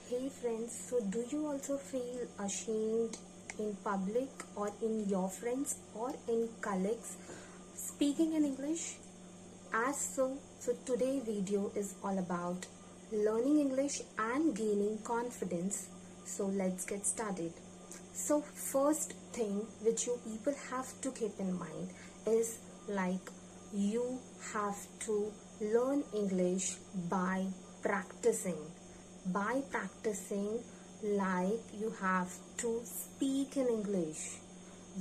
Hey friends, so do you also feel ashamed in public or in your friends or in colleagues speaking in English? So today video is all about learning English and gaining confidence. So let's get started. So first thing which you people have to keep in mind is like you have to learn English by practicing, like you have to speak in English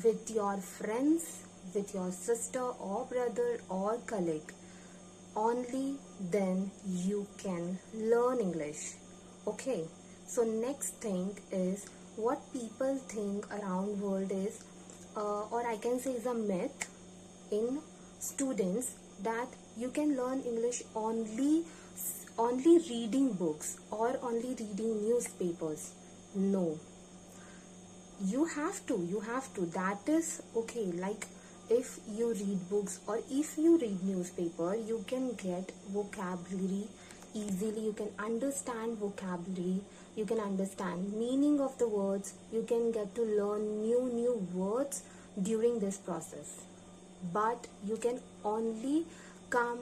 with your friends, with your sister or brother or colleague. Only then you can learn English. Okay, so next thing is what people think around world is or I can say is a myth in students that you can learn English only reading books or only reading newspapers. No, you have to that is okay. Like if you read books or if you read newspaper, you can get vocabulary easily, you can understand vocabulary, you can understand meaning of the words, you can get to learn new words during this process. But you can only come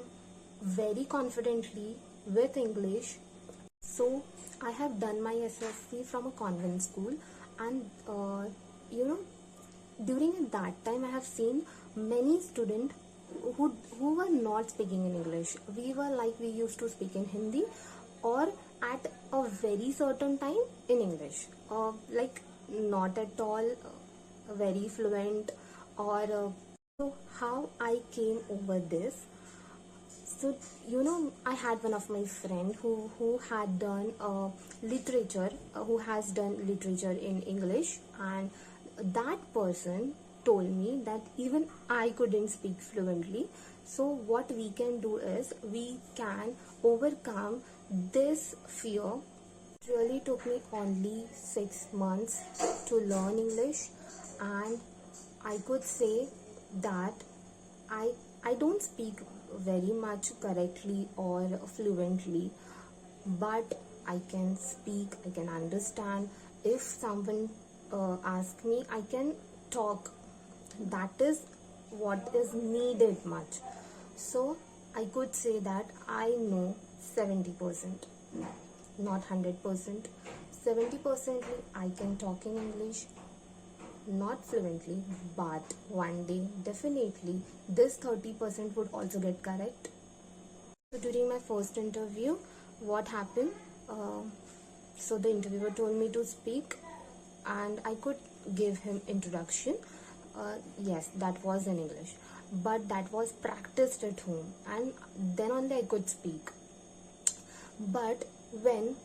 very confidently with English. So I have done my SSC from a convent school, and you know, during that time I have seen many students who were not speaking in English. We used to speak in Hindi or at a very certain time in English, like not at all very fluent or so how I came over this. So I had one of my friend who had done literature, who has done literature in English, and that person told me that even I couldn't speak fluently. So what we can do is we can overcome this fear. It really took me only 6 months to learn English, and I could say that I I don't speak very much correctly or fluently, but I can speak, I can understand. If someone asks me, I can talk. That is what is needed much. So I could say that I know 70%, not 100%. 70% I can talk in English, not fluently, but one day definitely this 30% would also get correct. So during my first interview, what happened? So the interviewer told me to speak, and I could give him introduction. Yes, that was in English, but that was practiced at home, and then only I could speak. But when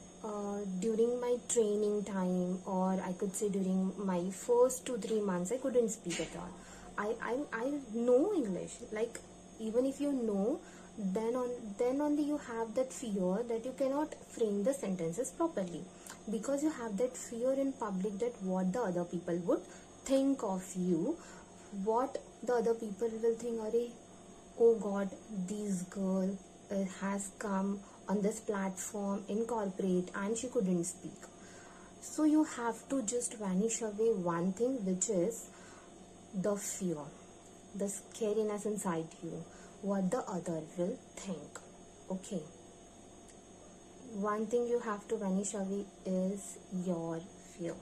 during my training time, or I could say during my first 2-3 months, I couldn't speak at all. I know English. Like even if you know, then only you have that fear that you cannot frame the sentences properly, because you have that fear in public that what the other people would think of you, what the other people will think. Arey, oh God, this girl has come on this platform in corporate and she couldn't speak. So you have to just vanish away one thing, which is the fear, the scariness inside you, what the other will think. Okay, one thing you have to vanish away is your fear.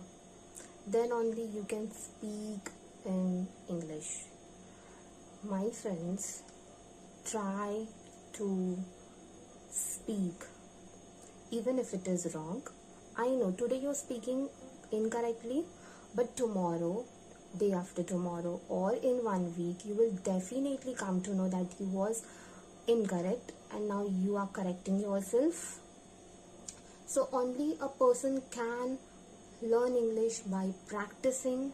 Then only you can speak in English. My friends, try to speak even if it is wrong. I know today you're speaking incorrectly, but tomorrow, day after tomorrow, or in 1 week, you will definitely come to know that you was incorrect, and now you are correcting yourself. So only a person can learn English by practicing.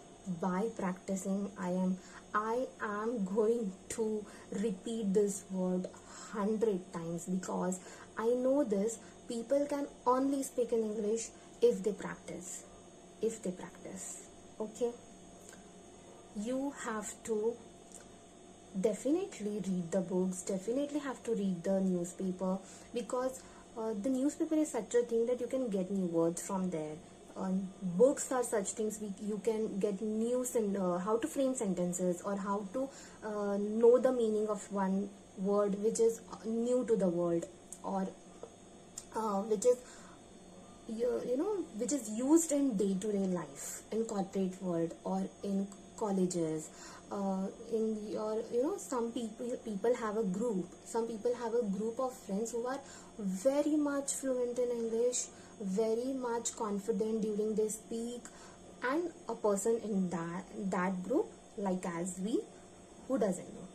I am going to repeat this word 100 times, because I know this. People can only speak in English if they practice. Okay, you have to definitely read the books, definitely have to read the newspaper, because The newspaper is such a thing that you can get new words from there. Books are such things you can get news and how to frame sentences, or how to know the meaning of one word which is new to the world, or which is which is used in day-to-day life, in corporate world, or in colleges, in your some people have a group, of friends who are very much fluent in English, very much confident during they speak, and a person in that group, like as we, who doesn't know,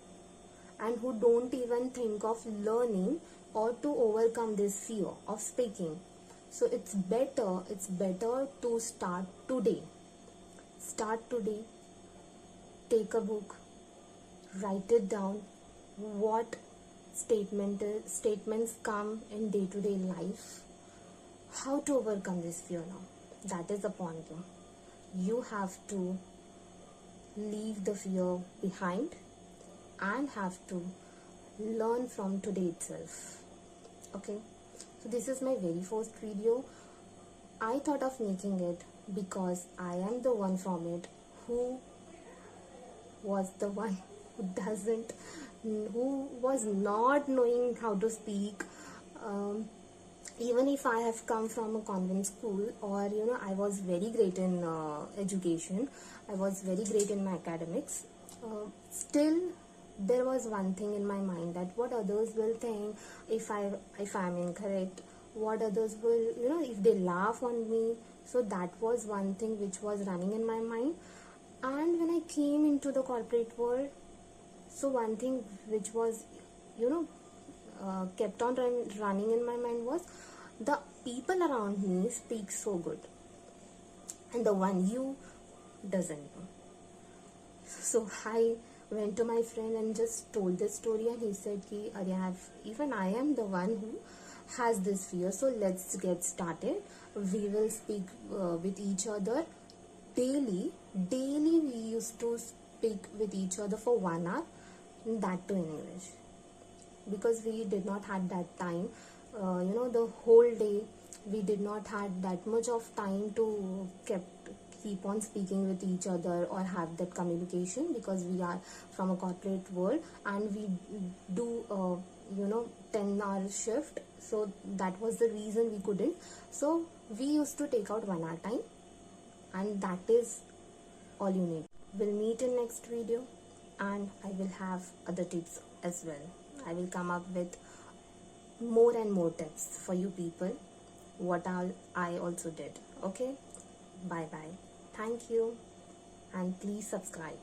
and who don't even think of learning or to overcome this fear of speaking. So it's better to start today. Take a book, write it down, what statements come in day-to-day life, how to overcome this fear now. That is upon you. You have to leave the fear behind and have to learn from today itself. Okay, so this is my very first video. I thought of making it because I am the one from it who was the one who was not knowing how to speak. Even if I have come from a convent school, or I was very great in education, I was very great in my academics, still there was one thing in my mind, that what others will think if I'm incorrect, what others will, if they laugh on me. So that was one thing which was running in my mind. And when I came into the corporate world, so one thing which was kept on running in my mind was, the people around me speak so good, and the one you doesn't know. So I went to my friend and just told this story, and he said ki, even I am the one who has this fear, so let's get started. We will speak with each other daily. We used to speak with each other for 1 hour, that too in English, because we did not had that time, the whole day we did not had that much of time to keep on speaking with each other or have that communication, because we are from a corporate world and we do 10-hour shift. So that was the reason we couldn't. So we used to take out 1 hour time, and that is all you need. We'll meet in next video, and I will have other tips as well. I will come up with more and more tips for you people, what all I also did. Okay, bye bye, thank you, and please subscribe.